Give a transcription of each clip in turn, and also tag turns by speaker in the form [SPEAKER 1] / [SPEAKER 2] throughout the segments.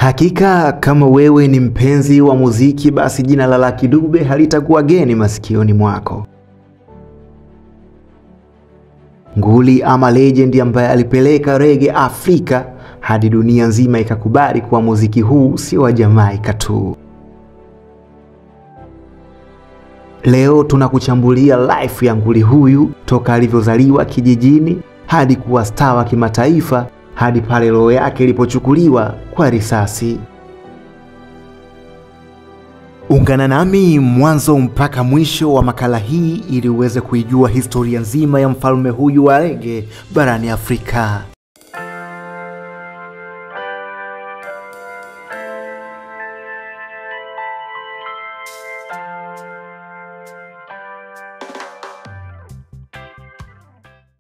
[SPEAKER 1] Hakika kama wewe ni mpenzi wa muziki, basi jina la Lucky Dube halitakuwa geni masikioni mwako. Nguli ama legend ambaye alipeleka reggae Afrika hadi dunia nzima ikakubali kuwa muziki huu si wa Jamaica tu. Leo tunakuchambulia life ya nguli huyu toka alivyozaliwa kijijini hadi kuwa star wa kimataifa, hadi pale roho yake ilipochukuliwa kwa risasi. Ungana nami mwanzo mpaka mwisho wa makala hii ili uweze kuijua historia nzima ya mfalme huyu wa reggae barani Afrika.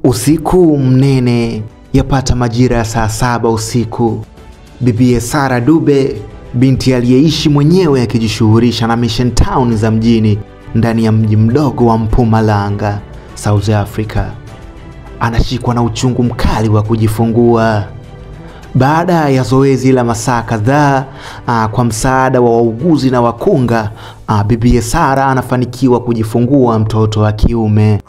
[SPEAKER 1] Usiku mnene, yapata majira ya saa 7 usiku, Bibi Sarah Dube, binti aliyeishi mwenyewe akijishughulisha na mission town za mjini ndani ya mji mdogo wa Mpumalanga, South Africa, anashikwa na uchungu mkali wa kujifungua. Baada ya zoezi la masaa kadhaa, kwa msaada wa wauguzi na wakunga, Bibi Sarah anafanikiwa kujifungua mtoto wa kiume.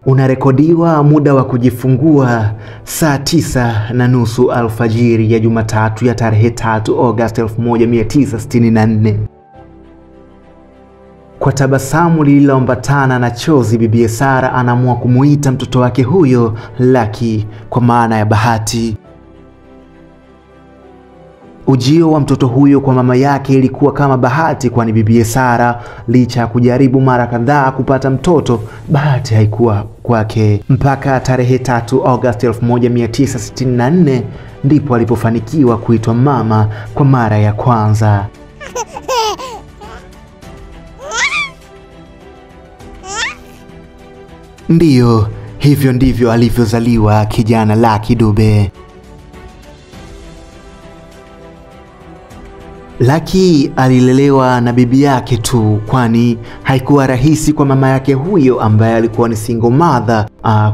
[SPEAKER 1] Unarekodiwa muda wa kujifungua saa 9:30 alfajiri ya Jumatatu ya tarehe 3 Agosti 1964. Kwa tabasamu lililoambatana na chozi, Bibi Sarah anaamua kumuita mtoto wake huyo Lucky, kwa maana ya bahati. Ujio wa mtoto huyo kwa mama yake ilikuwa kama bahati, kwani Bibi Sarah licha ya kujaribu mara kadhaa kupata mtoto, bahati haikuwa kwake. Mpaka tarehe 3 Agosti 1964 ndipo alipofanikiwa kuitwa mama kwa mara ya kwanza. Ndiyo, hivyo ndivyo alivyozaliwa kijana Lucky Dube. Lucky alilelewa na bibi yake tu, kwani haikuwa rahisi kwa mama yake huyo ambaye alikuwa ni single mother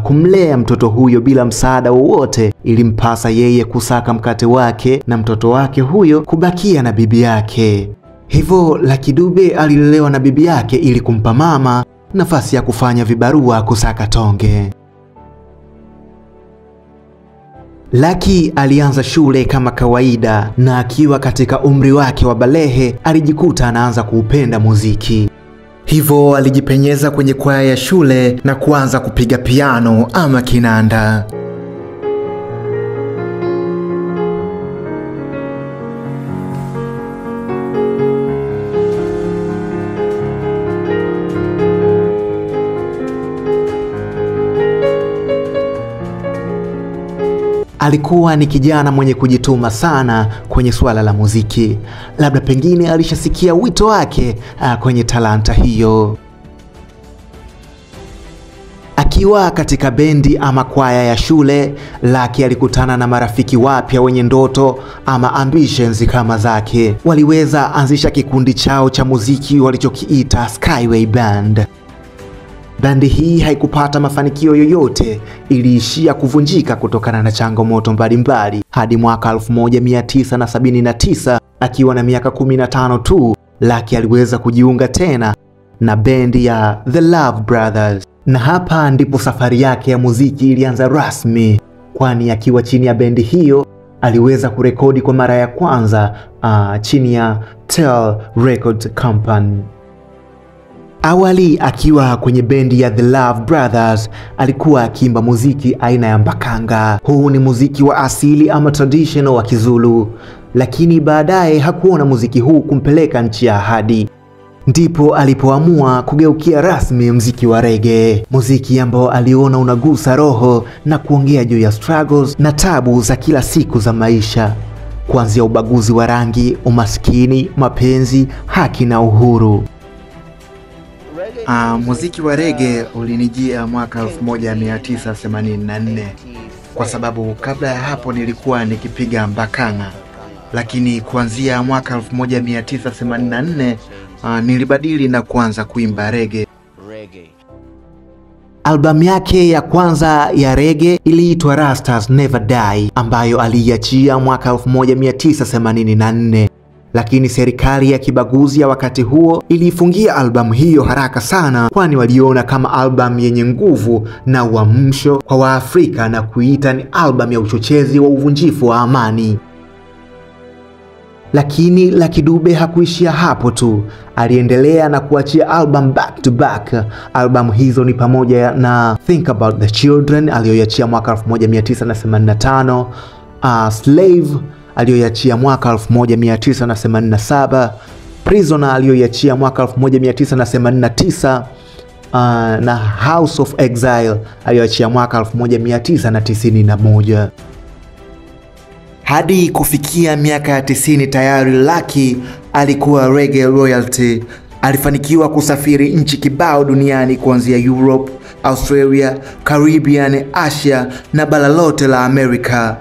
[SPEAKER 1] kumlea mtoto huyo bila msaada wowote. Ilimpasa yeye kusaka mkate wake na mtoto wake huyo kubakia na bibi yake. Hivyo Lucky Dube alilelewa na bibi yake ili kumpa mama nafasi ya kufanya vibarua kusaka tonge. Lucky alianza shule kama kawaida, na akiwa katika umri wake wa balehe alijikuta anaanza kuupenda muziki. Hivyo alijipenyeza kwenye kwaya ya shule na kuanza kupiga piano ama kinanda. Alikuwa ni kijana mwenye kujituma sana kwenye suala la muziki. Labda pengine alishasikia wito wake kwenye talanta hiyo. Akiwa katika bendi ama kwaya ya shule, Lucky alikutana na marafiki wapya wenye ndoto ama ambitions kama zake. Waliweza anzisha kikundi chao cha muziki walichokiita Skyway Band. Bandi hii haikupata mafanikio yoyote, iliishia kuvunjika kutokana na changamoto mbalimbali hadi mwaka 1979, akiwa na miaka 15 tu, Lucky aliweza kujiunga tena na bendi ya The Love Brothers. Na hapa ndipo safari yake ya muziki ilianza rasmi, kwani akiwa chini ya bendi hiyo aliweza kurekodi kwa mara ya kwanza chini ya Tell Record Company. Awali akiwa kwenye bendi ya The Love Brothers alikuwa akiimba muziki aina ya mbakanga. Huu ni muziki wa asili ama traditional wa Kizulu, lakini baadaye hakuona muziki huu kumpeleka nchi ya ahadi. Ndipo alipoamua kugeukia rasmi muziki wa reggae, muziki ambao aliona unagusa roho na kuongea juu ya struggles na tabu za kila siku za maisha, kuanzia ubaguzi wa rangi, umaskini, mapenzi, haki na uhuru. Muziki wa reggae ulinijia mwaka 1984, kwa sababu kabla ya hapo nilikuwa nikipiga mbakanga, lakini kuanzia mwaka 1984 nilibadili na kuanza kuimba reggae. Albamu yake ya kwanza ya reggae iliitwa Rastas Never Die, ambayo aliiachia mwaka 1984. Lakini serikali ya kibaguzi ya wakati huo iliifungia albamu hiyo haraka sana, kwani waliona kama albamu yenye nguvu na uamsho kwa Waafrika na kuita ni albamu ya uchochezi wa uvunjifu wa amani. Lakini Lucky Dube hakuishia hapo tu, aliendelea na kuachia album back to back. Albamu hizo ni pamoja na Think About the Children aliyoiachia mwaka 1985, Slave aliyoiachia mwaka 1987, Prisoner aliyoiachia mwaka 1989, na House of Exile aliyoiachia mwaka 1991. Hadi kufikia miaka ya 90 tayari Lucky alikuwa reggae royalty. Alifanikiwa kusafiri nchi kibao duniani kuanzia Europe, Australia, Caribbean, Asia na bara lote la Amerika.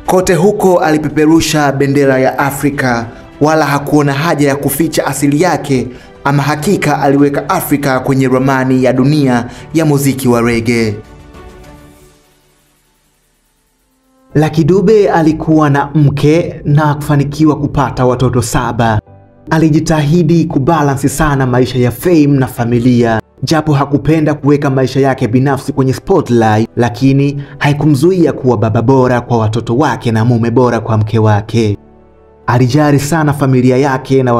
[SPEAKER 1] Kote huko alipeperusha bendera ya Afrika, wala hakuona haja ya kuficha asili yake, ama hakika aliweka Afrika kwenye ramani ya dunia ya muziki wa reggae. Lucky Dube alikuwa na mke na kufanikiwa kupata watoto 7. Alijitahidi kubalansi sana maisha ya fame na familia, japo hakupenda kuweka maisha yake binafsi kwenye spotlight, lakini haikumzuia kuwa baba bora kwa watoto wake na mume bora kwa mke wake. Alijali sana familia yake na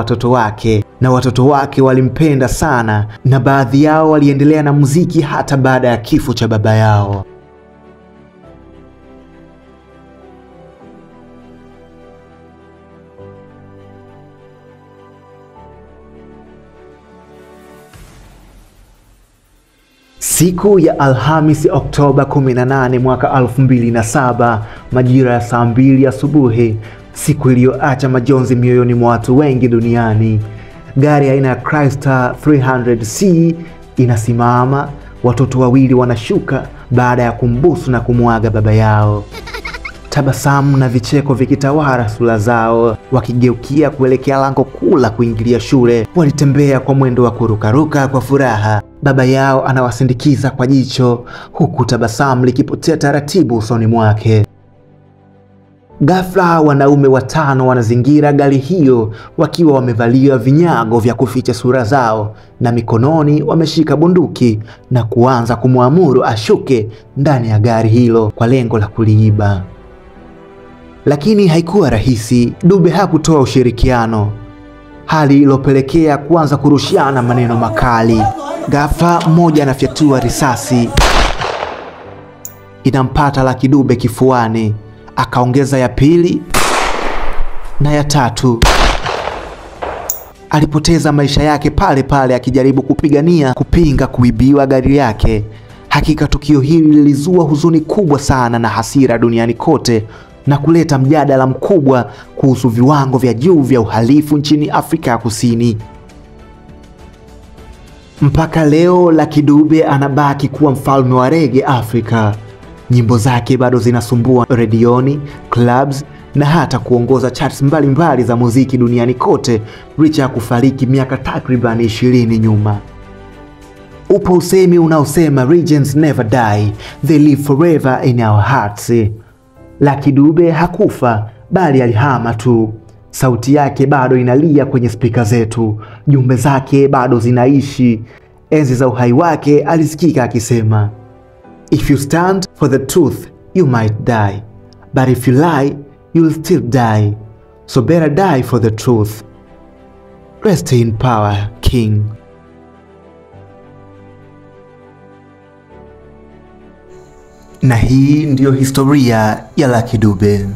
[SPEAKER 1] watoto wake walimpenda sana, na baadhi yao waliendelea na muziki hata baada ya kifo cha baba yao. Siku ya Alhamisi Oktoba 18 mwaka 2007 majira ya saa 2 asubuhi, siku iliyoacha majonzi mioyoni mwa watu wengi duniani, gari aina ya Chrysler 300C inasimama. Watoto wawili wanashuka baada ya kumbusu na kumuaga baba yao. Tabasamu na vicheko vikitawala sura zao. Wakigeukia kuelekea lango kuu la kuingilia shule, walitembea kwa mwendo wa kurukaruka kwa furaha. Baba yao anawasindikiza kwa jicho, huku tabasamu likipotea taratibu usoni mwake. Ghafla wanaume 5 wanazingira gari hiyo, wakiwa wamevalia vinyago vya kuficha sura zao, na mikononi wameshika bunduki na kuanza kumwamuru ashuke ndani ya gari hilo kwa lengo la kuliiba. Lakini haikuwa rahisi. Dube hakutoa ushirikiano, hali iliyopelekea kuanza kurushiana maneno makali. Ghafla mmoja anafyatua risasi, inampata Lucky Dube kifuani, akaongeza ya pili na ya tatu. Alipoteza maisha yake pale pale akijaribu kupinga kuibiwa gari yake. Hakika tukio hili lilizua huzuni kubwa sana na hasira duniani kote, na kuleta mjadala mkubwa kuhusu viwango vya juu vya uhalifu nchini Afrika ya Kusini. Mpaka leo Lucky Dube anabaki kuwa mfalme wa reggae Afrika. Nyimbo zake bado zinasumbua redioni, clubs na hata kuongoza charts mbalimbali za muziki duniani kote, licha ya kufariki miaka takriban 20 nyuma. Upo usemi unaosema legends never die, they live forever in our hearts. Lucky Dube hakufa, bali alihama tu. Sauti yake bado inalia kwenye spika zetu, jumbe zake bado zinaishi. Enzi za uhai wake alisikika akisema, if you stand for the truth you might die, but if you lie you'll still die, so better die for the truth. Rest in power, King. Na hii ndiyo historia ya Lucky Dube.